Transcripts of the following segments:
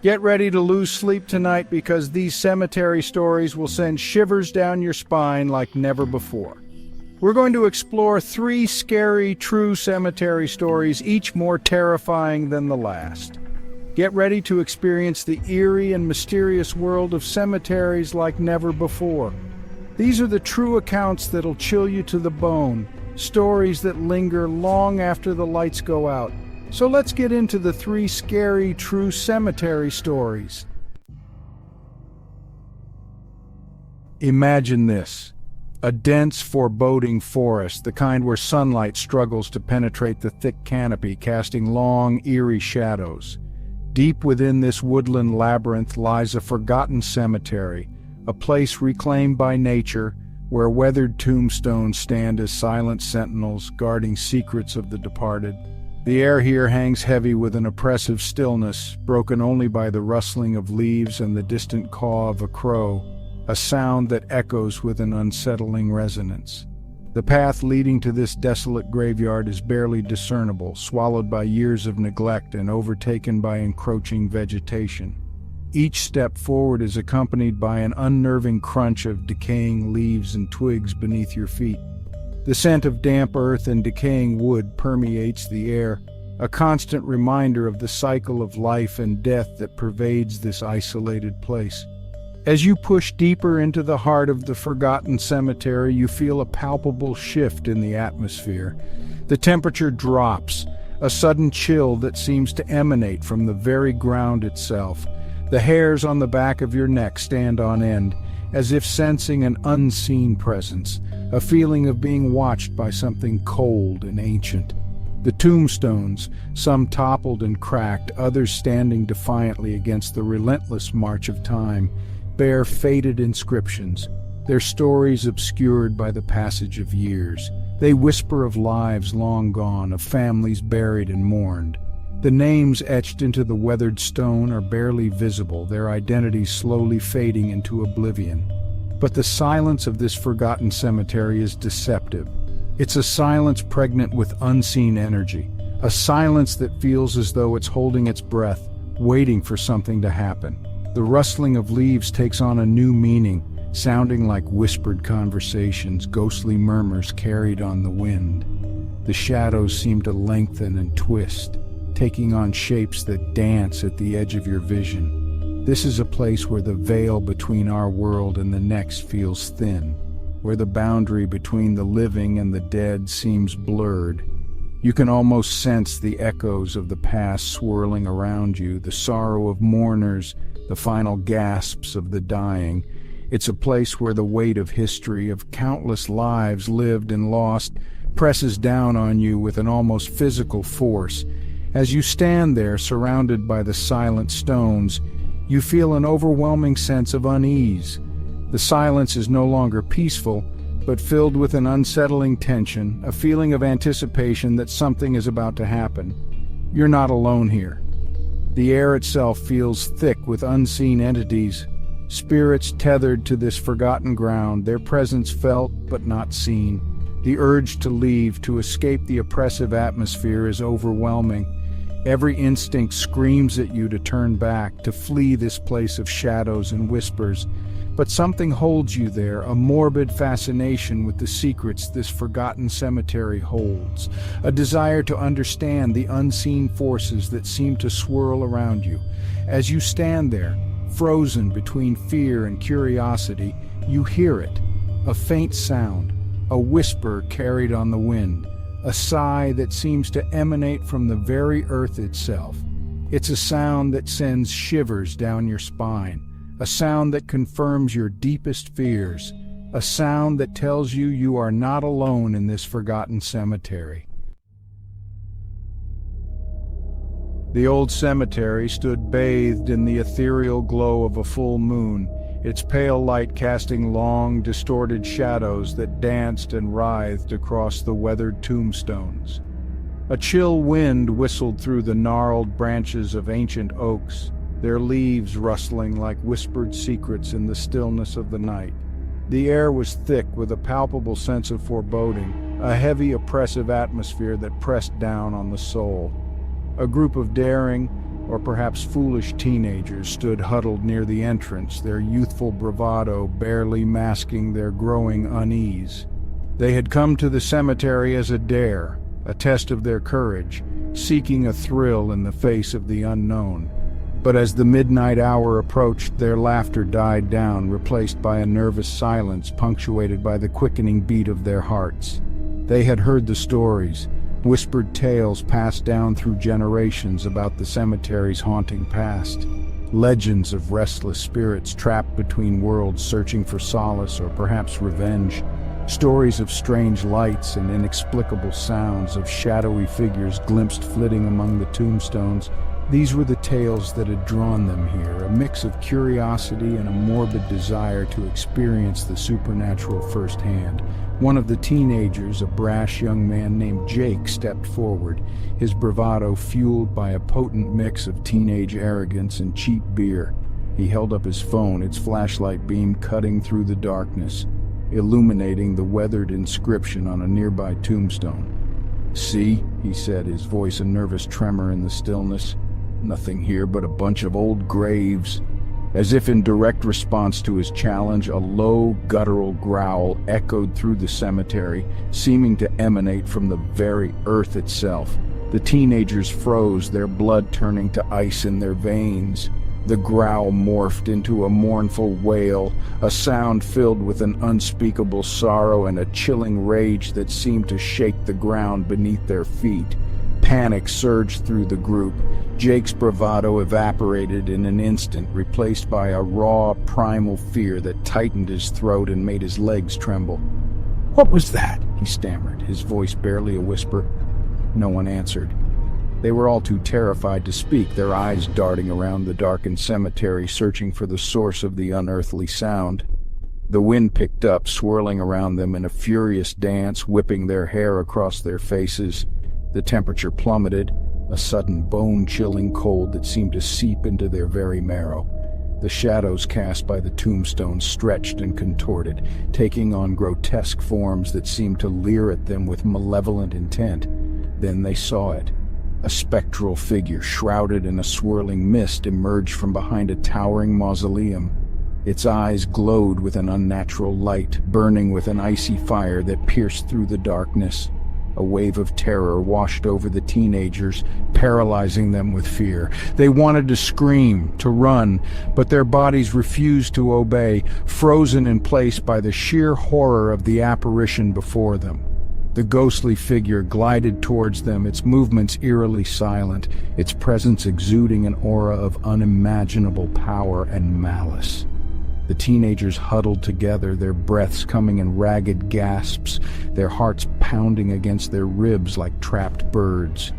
Get ready to lose sleep tonight because these cemetery stories will send shivers down your spine like never before. We're going to explore 3 scary, true cemetery stories, each more terrifying than the last. Get ready to experience the eerie and mysterious world of cemeteries like never before. These are the true accounts that'll chill you to the bone, stories that linger long after the lights go out. So let's get into the 3 scary, true cemetery stories. Imagine this. A dense, foreboding forest, the kind where sunlight struggles to penetrate the thick canopy, casting long, eerie shadows. Deep within this woodland labyrinth lies a forgotten cemetery, a place reclaimed by nature, where weathered tombstones stand as silent sentinels guarding secrets of the departed. The air here hangs heavy with an oppressive stillness, broken only by the rustling of leaves and the distant caw of a crow, a sound that echoes with an unsettling resonance. The path leading to this desolate graveyard is barely discernible, swallowed by years of neglect and overtaken by encroaching vegetation. Each step forward is accompanied by an unnerving crunch of decaying leaves and twigs beneath your feet. The scent of damp earth and decaying wood permeates the air, a constant reminder of the cycle of life and death that pervades this isolated place. As you push deeper into the heart of the forgotten cemetery, you feel a palpable shift in the atmosphere. The temperature drops, a sudden chill that seems to emanate from the very ground itself. The hairs on the back of your neck stand on end, as if sensing an unseen presence, a feeling of being watched by something cold and ancient. The tombstones, some toppled and cracked, others standing defiantly against the relentless march of time, bear faded inscriptions, their stories obscured by the passage of years. They whisper of lives long gone, of families buried and mourned. The names etched into the weathered stone are barely visible, their identities slowly fading into oblivion. But the silence of this forgotten cemetery is deceptive. It's a silence pregnant with unseen energy, a silence that feels as though it's holding its breath, waiting for something to happen. The rustling of leaves takes on a new meaning, sounding like whispered conversations, ghostly murmurs carried on the wind. The shadows seem to lengthen and twist, taking on shapes that dance at the edge of your vision. This is a place where the veil between our world and the next feels thin, where the boundary between the living and the dead seems blurred. You can almost sense the echoes of the past swirling around you, the sorrow of mourners, the final gasps of the dying. It's a place where the weight of history, of countless lives lived and lost, presses down on you with an almost physical force. As you stand there, surrounded by the silent stones, you feel an overwhelming sense of unease. The silence is no longer peaceful, but filled with an unsettling tension, a feeling of anticipation that something is about to happen. You're not alone here. The air itself feels thick with unseen entities, spirits tethered to this forgotten ground, their presence felt but not seen. The urge to leave, to escape the oppressive atmosphere is overwhelming. Every instinct screams at you to turn back, to flee this place of shadows and whispers. But something holds you there, a morbid fascination with the secrets this forgotten cemetery holds, a desire to understand the unseen forces that seem to swirl around you. As you stand there, frozen between fear and curiosity, you hear it, a faint sound, a whisper carried on the wind, a sigh that seems to emanate from the very earth itself. It's a sound that sends shivers down your spine, a sound that confirms your deepest fears, a sound that tells you you are not alone in this forgotten cemetery. The old cemetery stood bathed in the ethereal glow of a full moon, its pale light casting long, distorted shadows that danced and writhed across the weathered tombstones. A chill wind whistled through the gnarled branches of ancient oaks, their leaves rustling like whispered secrets in the stillness of the night. The air was thick with a palpable sense of foreboding, a heavy, oppressive atmosphere that pressed down on the soul. A group of daring, or perhaps foolish teenagers, stood huddled near the entrance, their youthful bravado barely masking their growing unease. They had come to the cemetery as a dare, a test of their courage, seeking a thrill in the face of the unknown. But as the midnight hour approached, their laughter died down, replaced by a nervous silence punctuated by the quickening beat of their hearts. They had heard the stories, whispered tales passed down through generations about the cemetery's haunting past. Legends of restless spirits trapped between worlds searching for solace or perhaps revenge. Stories of strange lights and inexplicable sounds, of shadowy figures glimpsed flitting among the tombstones. These were the tales that had drawn them here, a mix of curiosity and a morbid desire to experience the supernatural firsthand. One of the teenagers, a brash young man named Jake, stepped forward, his bravado fueled by a potent mix of teenage arrogance and cheap beer. He held up his phone, its flashlight beam cutting through the darkness, illuminating the weathered inscription on a nearby tombstone. "See," he said, his voice a nervous tremor in the stillness. "Nothing here but a bunch of old graves." As if in direct response to his challenge, a low, guttural growl echoed through the cemetery, seeming to emanate from the very earth itself. The teenagers froze, their blood turning to ice in their veins. The growl morphed into a mournful wail, a sound filled with an unspeakable sorrow and a chilling rage that seemed to shake the ground beneath their feet. Panic surged through the group. Jake's bravado evaporated in an instant, replaced by a raw, primal fear that tightened his throat and made his legs tremble. "What was that?" he stammered, his voice barely a whisper. No one answered. They were all too terrified to speak, their eyes darting around the darkened cemetery, searching for the source of the unearthly sound. The wind picked up, swirling around them in a furious dance, whipping their hair across their faces. The temperature plummeted, a sudden bone-chilling cold that seemed to seep into their very marrow. The shadows cast by the tombstones stretched and contorted, taking on grotesque forms that seemed to leer at them with malevolent intent. Then they saw it. A spectral figure, shrouded in a swirling mist, emerged from behind a towering mausoleum. Its eyes glowed with an unnatural light, burning with an icy fire that pierced through the darkness. A wave of terror washed over the teenagers, paralyzing them with fear. They wanted to scream, to run, but their bodies refused to obey, frozen in place by the sheer horror of the apparition before them. The ghostly figure glided towards them, its movements eerily silent, its presence exuding an aura of unimaginable power and malice. The teenagers huddled together, their breaths coming in ragged gasps, their hearts pounding against their ribs like trapped birds.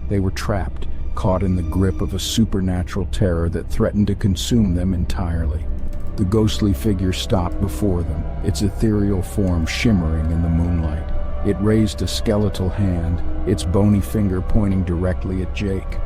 They were trapped, caught in the grip of a supernatural terror that threatened to consume them entirely. The ghostly figure stopped before them, its ethereal form shimmering in the moonlight. It raised a skeletal hand, its bony finger pointing directly at Jake.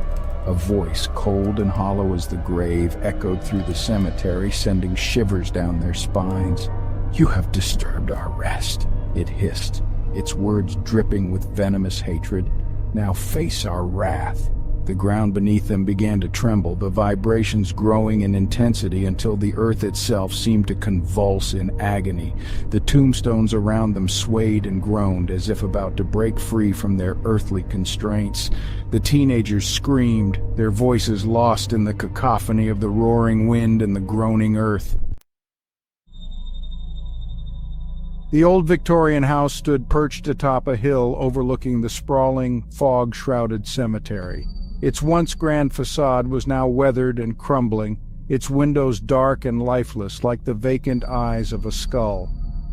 A voice, cold and hollow as the grave, echoed through the cemetery, sending shivers down their spines. "You have disturbed our rest," it hissed, its words dripping with venomous hatred. "Now face our wrath." The ground beneath them began to tremble, the vibrations growing in intensity until the earth itself seemed to convulse in agony. The tombstones around them swayed and groaned as if about to break free from their earthly constraints. The teenagers screamed, their voices lost in the cacophony of the roaring wind and the groaning earth. The old Victorian house stood perched atop a hill overlooking the sprawling, fog-shrouded cemetery. Its once grand facade was now weathered and crumbling, its windows dark and lifeless like the vacant eyes of a skull.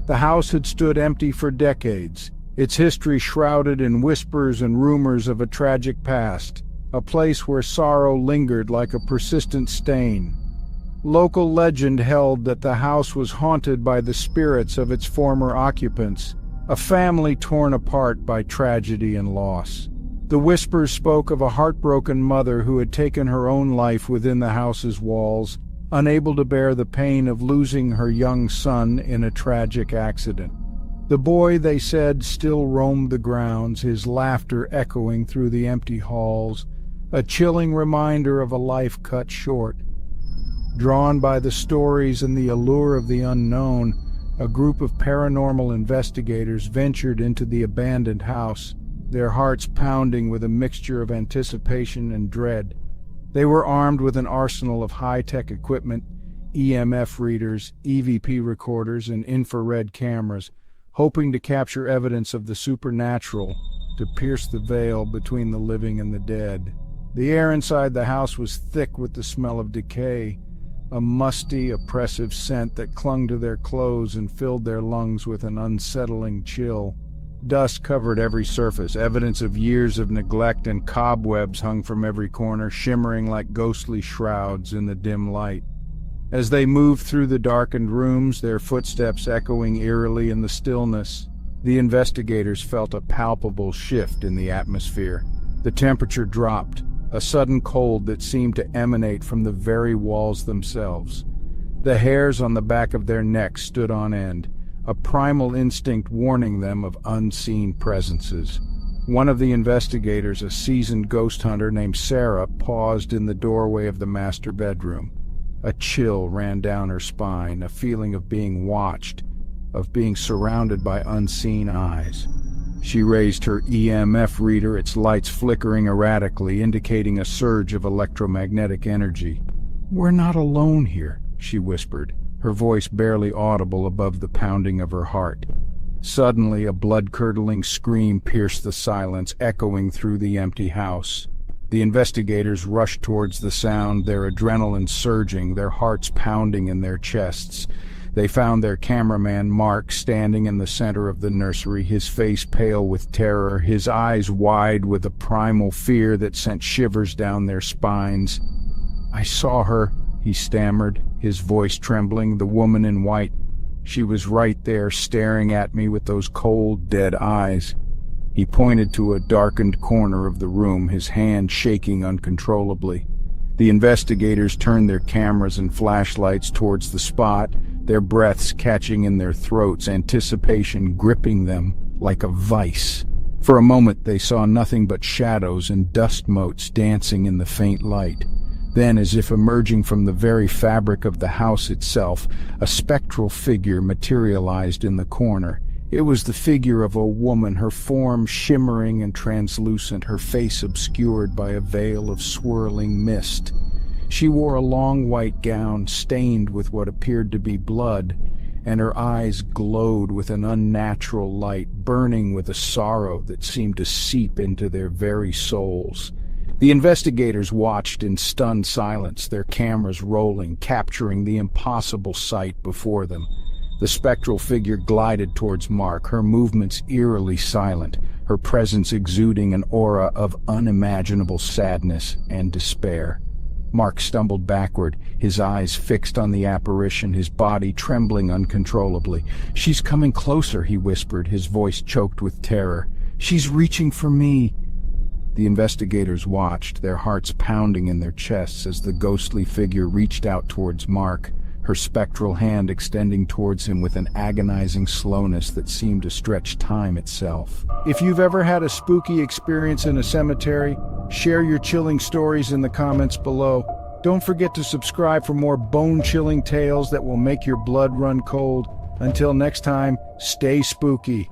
The house had stood empty for decades, its history shrouded in whispers and rumors of a tragic past, a place where sorrow lingered like a persistent stain. Local legend held that the house was haunted by the spirits of its former occupants, a family torn apart by tragedy and loss. The whispers spoke of a heartbroken mother who had taken her own life within the house's walls, unable to bear the pain of losing her young son in a tragic accident. The boy, they said, still roamed the grounds, his laughter echoing through the empty halls, a chilling reminder of a life cut short. Drawn by the stories and the allure of the unknown, a group of paranormal investigators ventured into the abandoned house, their hearts pounding with a mixture of anticipation and dread. They were armed with an arsenal of high-tech equipment, EMF readers, EVP recorders, and infrared cameras, hoping to capture evidence of the supernatural, to pierce the veil between the living and the dead. The air inside the house was thick with the smell of decay, a musty, oppressive scent that clung to their clothes and filled their lungs with an unsettling chill. Dust covered every surface, evidence of years of neglect, and cobwebs hung from every corner, shimmering like ghostly shrouds in the dim light. As they moved through the darkened rooms, their footsteps echoing eerily in the stillness, the investigators felt a palpable shift in the atmosphere. The temperature dropped, a sudden cold that seemed to emanate from the very walls themselves. The hairs on the back of their necks stood on end, a primal instinct warning them of unseen presences. One of the investigators, a seasoned ghost hunter named Sarah, paused in the doorway of the master bedroom. A chill ran down her spine, a feeling of being watched, of being surrounded by unseen eyes. She raised her EMF reader, its lights flickering erratically, indicating a surge of electromagnetic energy. "We're not alone here," she whispered, her voice barely audible above the pounding of her heart. Suddenly, a blood-curdling scream pierced the silence, echoing through the empty house. The investigators rushed towards the sound, their adrenaline surging, their hearts pounding in their chests. They found their cameraman, Mark, standing in the center of the nursery, his face pale with terror, his eyes wide with a primal fear that sent shivers down their spines. "I saw her," he stammered, his voice trembling, "the woman in white. She was right there, staring at me with those cold, dead eyes." He pointed to a darkened corner of the room, his hand shaking uncontrollably. The investigators turned their cameras and flashlights towards the spot, their breaths catching in their throats, anticipation gripping them like a vice. For a moment they saw nothing but shadows and dust motes dancing in the faint light. Then, as if emerging from the very fabric of the house itself, a spectral figure materialized in the corner. It was the figure of a woman, her form shimmering and translucent, her face obscured by a veil of swirling mist. She wore a long white gown stained with what appeared to be blood, and her eyes glowed with an unnatural light, burning with a sorrow that seemed to seep into their very souls. The investigators watched in stunned silence, their cameras rolling, capturing the impossible sight before them. The spectral figure glided towards Mark, her movements eerily silent, her presence exuding an aura of unimaginable sadness and despair. Mark stumbled backward, his eyes fixed on the apparition, his body trembling uncontrollably. "She's coming closer," he whispered, his voice choked with terror. "She's reaching for me." The investigators watched, their hearts pounding in their chests as the ghostly figure reached out towards Mark, her spectral hand extending towards him with an agonizing slowness that seemed to stretch time itself. If you've ever had a spooky experience in a cemetery, share your chilling stories in the comments below. Don't forget to subscribe for more bone-chilling tales that will make your blood run cold. Until next time, stay spooky.